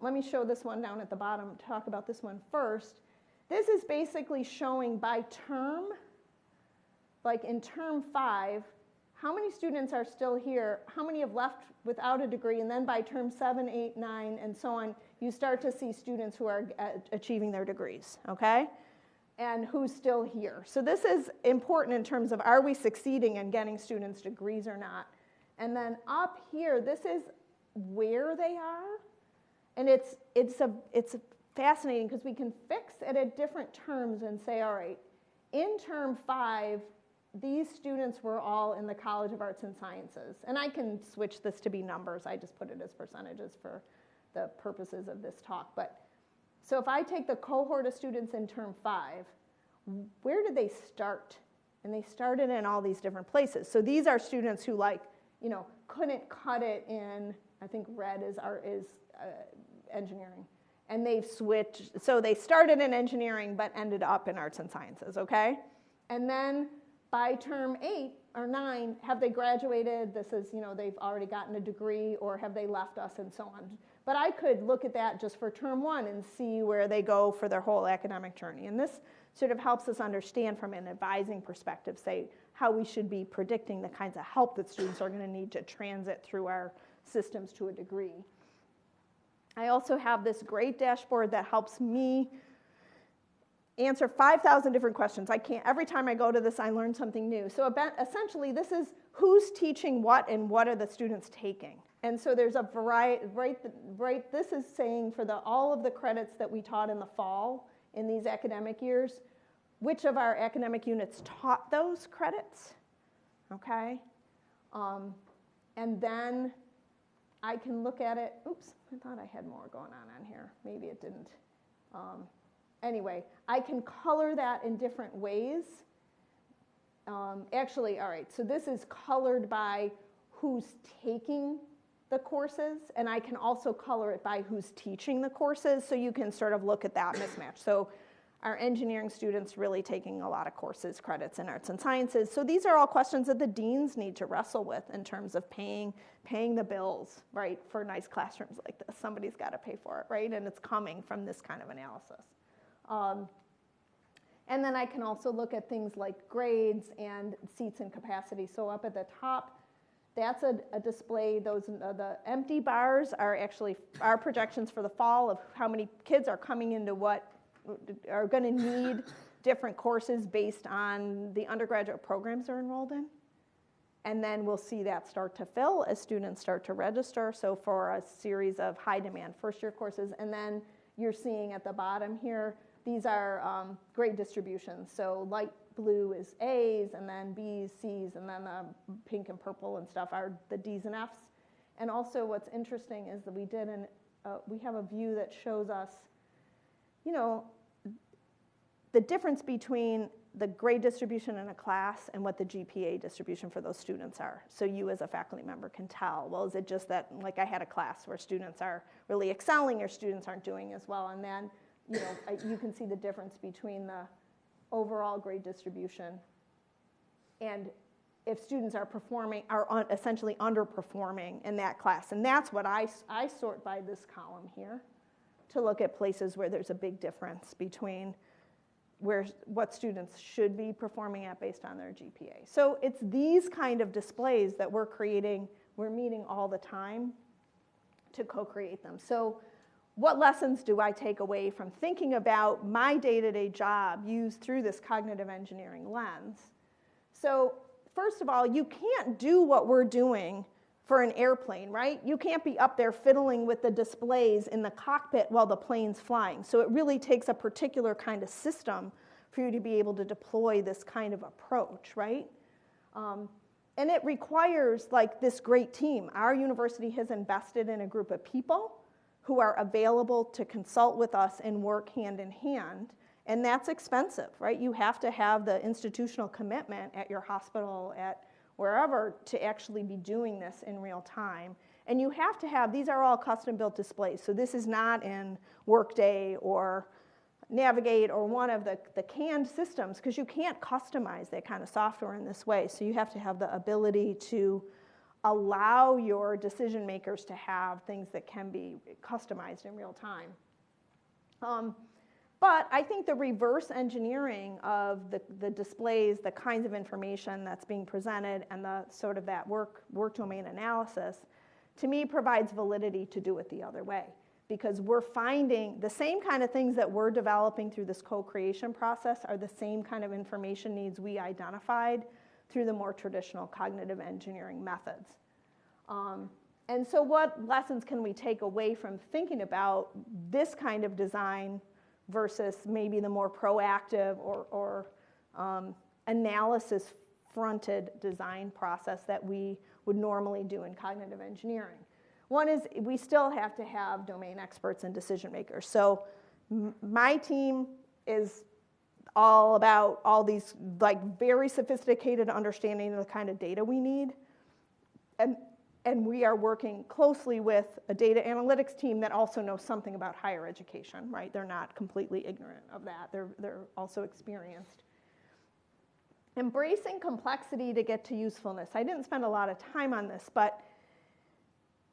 let me show this one down at the bottom, talk about this one first. This is basically showing by term, like in term 5, how many students are still here, how many have left without a degree, and then by term 7, 8, 9, and so on, you start to see students who are achieving their degrees, okay? And who's still here. So this is important in terms of, are we succeeding in getting students degrees or not? And then up here, this is where they are, and it's fascinating because we can fix it at different terms and say, all right, in term 5, these students were all in the College of Arts and Sciences. And I can switch this to be numbers. I just put it as percentages for the purposes of this talk. But so if I take the cohort of students in term 5, where did they start? And they started in all these different places. So these are students who couldn't cut it in, I think red is engineering. And they've switched, so they started in engineering but ended up in arts and sciences, okay? And then by term 8 or 9, have they graduated? This is, they've already gotten a degree, or have they left us, and so on. But I could look at that just for term 1 and see where they go for their whole academic journey. And this sort of helps us understand from an advising perspective, say, how we should be predicting the kinds of help that students are going to need to transit through our systems to a degree. I also have this great dashboard that helps me answer 5,000 different questions. Every time I go to this, I learn something new. So essentially, this is who's teaching what and what are the students taking. And so there's a variety, this is saying for all of the credits that we taught in the fall in these academic years, which of our academic units taught those credits, okay? And then I can look at it. Oops, I thought I had more going on here. Maybe it didn't. Anyway, I can color that in different ways Actually, all right, so this is colored by who's taking the courses, and I can also color it by who's teaching the courses, so you can sort of look at that mismatch. So our engineering students really taking a lot of courses, credits in arts and sciences. So these are all questions that the deans need to wrestle with in terms of paying the bills, right, for nice classrooms like this. Somebody's got to pay for it, right? And it's coming from this kind of analysis. And then I can also look at things like grades and seats and capacity. So up at the top, that's a display. Those the empty bars are actually our projections for the fall of how many kids are coming into what are going to need different courses based on the undergraduate programs they're enrolled in. And then we'll see that start to fill as students start to register. So for a series of high demand first year courses. And then you're seeing at the bottom here, these are grade distributions. So light blue is A's, and then B's, C's, and then the pink and purple and stuff are the D's and F's. And also what's interesting is that we have a view that shows us, you know, the difference between the grade distribution in a class and what the GPA distribution for those students are. So you as a faculty member can tell, well, is it just that, like I had a class where students are really excelling or students aren't doing as well, and then you know, you can see the difference between the overall grade distribution and if students are essentially underperforming in that class. And that's what I sort by this column here to look at places where there's a big difference between what students should be performing at based on their GPA. So it's these kind of displays that we're meeting all the time to co-create them. So what lessons do I take away from thinking about my day-to-day job used through this cognitive engineering lens? So first of all, you can't do what we're doing for an airplane, right? You can't be up there fiddling with the displays in the cockpit while the plane's flying. So it really takes a particular kind of system for you to be able to deploy this kind of approach, right? And it requires like this great team. Our university has invested in a group of people who are available to consult with us and work hand in hand. And that's expensive, right? You have to have the institutional commitment at your hospital, at wherever, to actually be doing this in real time. And you have to have, these are all custom-built displays. So this is not in Workday or Navigate or one of the canned systems, because you can't customize that kind of software in this way. So you have to have the ability to allow your decision makers to have things that can be customized in real time. But I think the reverse engineering of the displays, the kinds of information that's being presented, and the sort of that work domain analysis, to me provides validity to do it the other way. Because we're finding the same kind of things that we're developing through this co-creation process are the same kind of information needs we identified through the more traditional cognitive engineering methods. And so what lessons can we take away from thinking about this kind of design versus maybe the more proactive or analysis-fronted design process that we would normally do in cognitive engineering? One is we still have to have domain experts and decision makers. So my team is all about all these like very sophisticated understanding of the kind of data we need. And we are working closely with a data analytics team that also knows something about higher education, right? They're not completely ignorant of that. They're also experienced. Embracing complexity to get to usefulness. I didn't spend a lot of time on this, but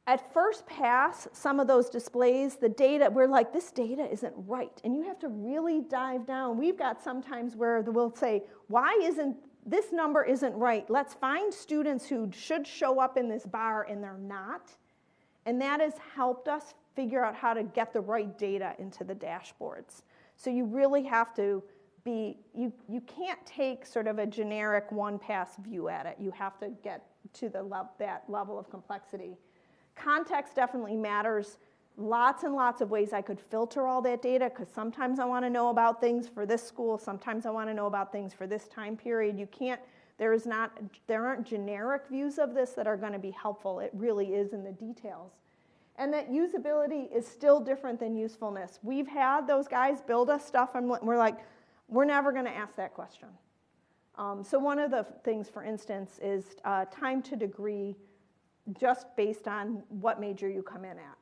at first pass, some of those displays, the data, we're like, this data isn't right. And you have to really dive down. We've got sometimes where we'll say, why isn't this number isn't right? Let's find students who should show up in this bar and they're not. And that has helped us figure out how to get the right data into the dashboards. So you really have to be, you can't take sort of a generic one-pass view at it. You have to get to that level of complexity. Context definitely matters. Lots and lots of ways I could filter all that data, because sometimes I want to know about things for this school, sometimes I want to know about things for this time period. You can't, there aren't generic views of this that are going to be helpful. It really is in the details. And that usability is still different than usefulness. We've had those guys build us stuff and we're like, we're never going to ask that question. So one of the things, for instance, is time to degree just based on what major you come in at.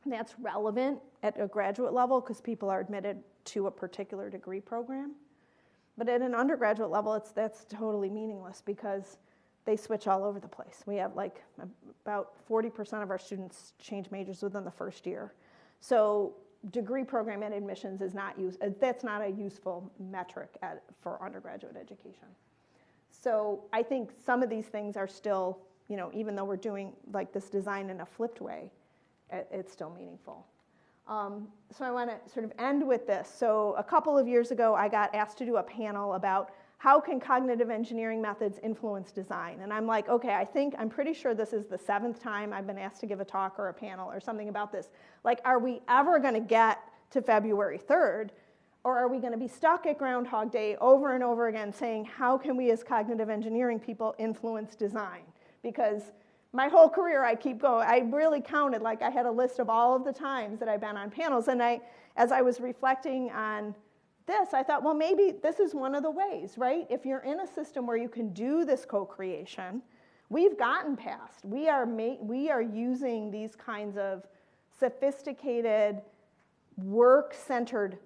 And that's relevant at a graduate level because people are admitted to a particular degree program. But at an undergraduate level, that's totally meaningless because they switch all over the place. We have like about 40% of our students change majors within the first year. So degree program and admissions is that's not a useful metric for undergraduate education. So I think some of these things are still, even though we're doing like this design in a flipped way, it's still meaningful. So I want to sort of end with this. So a couple of years ago, I got asked to do a panel about how can cognitive engineering methods influence design? And I'm like, okay, I'm pretty sure this is the 7th time I've been asked to give a talk or a panel or something about this. Like, are we ever going to get to February 3rd? Or are we going to be stuck at Groundhog Day over and over again saying, how can we as cognitive engineering people influence design? Because my whole career, I keep going. I really counted, like I had a list of all of the times that I've been on panels. And as I was reflecting on this, I thought, well, maybe this is one of the ways, right? If you're in a system where you can do this co-creation, we've gotten past. We are using these kinds of sophisticated, work-centered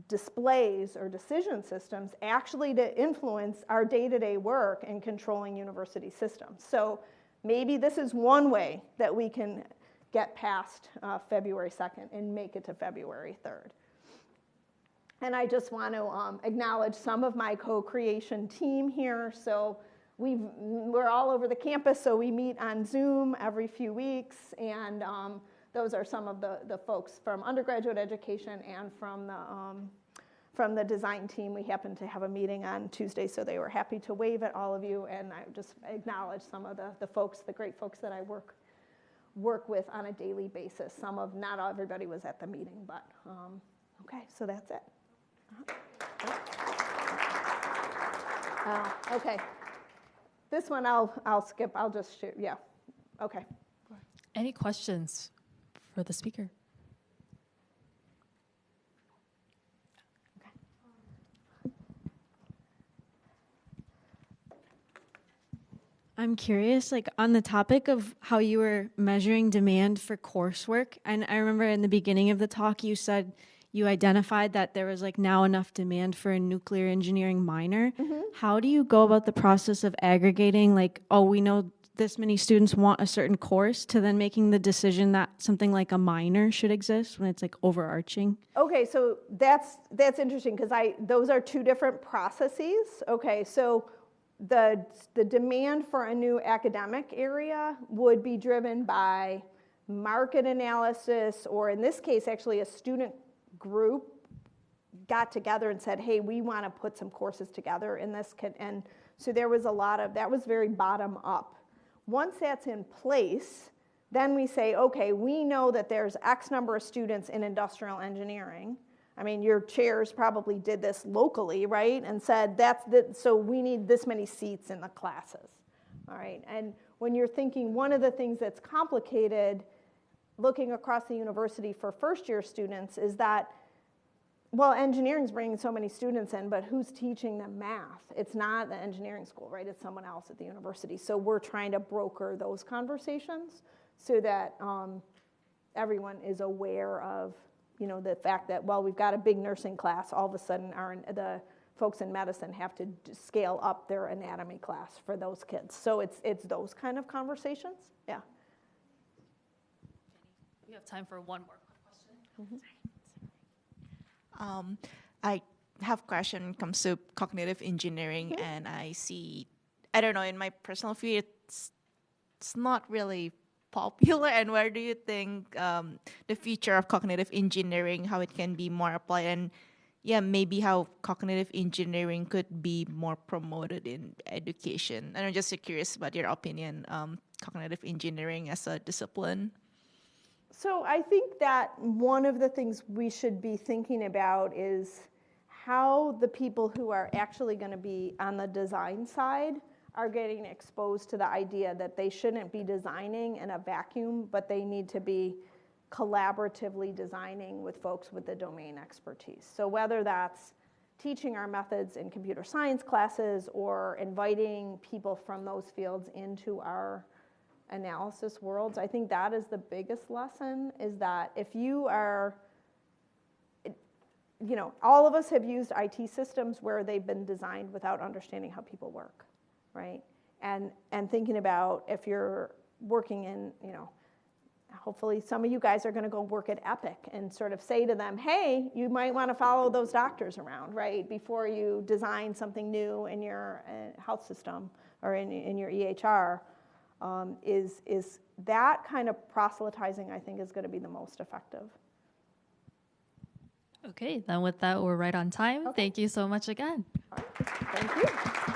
displays or decision systems actually to influence our day-to-day work in controlling university systems. So maybe this is one way that we can get past February 2nd and make it to February 3rd. And I just want to acknowledge some of my co-creation team here. So we're all over the campus, so we meet on Zoom every few weeks. And those are some of the folks from undergraduate education and from the design team. We happened to have a meeting on Tuesday, so they were happy to wave at all of you. And I just acknowledge some of the folks, the great folks that I work with on a daily basis. Not everybody was at the meeting, but okay, so that's it. Okay. This one I'll skip. I'll just shoot. Yeah. Okay. Any questions for the speaker? I'm curious, like on the topic of how you were measuring demand for coursework, and I remember in the beginning of the talk you said you identified that there was like now enough demand for a nuclear engineering minor. Mm-hmm. How do you go about the process of aggregating, like, oh, we know this many students want a certain course, to then making the decision that something like a minor should exist when it's like overarching? Okay, so that's interesting because those are two different processes. Okay, so the demand for a new academic area would be driven by market analysis, or in this case, actually a student group got together and said, hey, we want to put some courses together in this. And so there was that was very bottom up. Once that's in place, then we say, okay, we know that there's X number of students in industrial engineering. I mean, your chairs probably did this locally, right? And said, so we need this many seats in the classes, all right? And when you're thinking, one of the things that's complicated looking across the university for first-year students is that, well, engineering's bringing so many students in, but who's teaching them math? It's not the engineering school, right? It's someone else at the university. So we're trying to broker those conversations so that everyone is aware of, the fact that, well, we've got a big nursing class, all of a sudden the folks in medicine have to scale up their anatomy class for those kids. So it's those kind of conversations, yeah. We have time for one more question. Mm-hmm. I have a question when it comes to cognitive engineering, mm-hmm. and I don't know, in my personal view, it's not really popular. And where do you think the future of cognitive engineering, how it can be more applied, and maybe how cognitive engineering could be more promoted in education? And I'm just curious about your opinion, cognitive engineering as a discipline. So I think that one of the things we should be thinking about is how the people who are actually going to be on the design side are getting exposed to the idea that they shouldn't be designing in a vacuum, but they need to be collaboratively designing with folks with the domain expertise. So whether that's teaching our methods in computer science classes or inviting people from those fields into our analysis worlds. I think that is the biggest lesson, is that if you are, all of us have used IT systems where they've been designed without understanding how people work, right? And thinking about if you're working in, hopefully some of you guys are going to go work at Epic and sort of say to them, hey, you might want to follow those doctors around, right, before you design something new in your health system or in your EHR. Is that kind of proselytizing, I think, is going to be the most effective. Okay, then with that, we're right on time. Okay. Thank you so much again. All right. Thank you.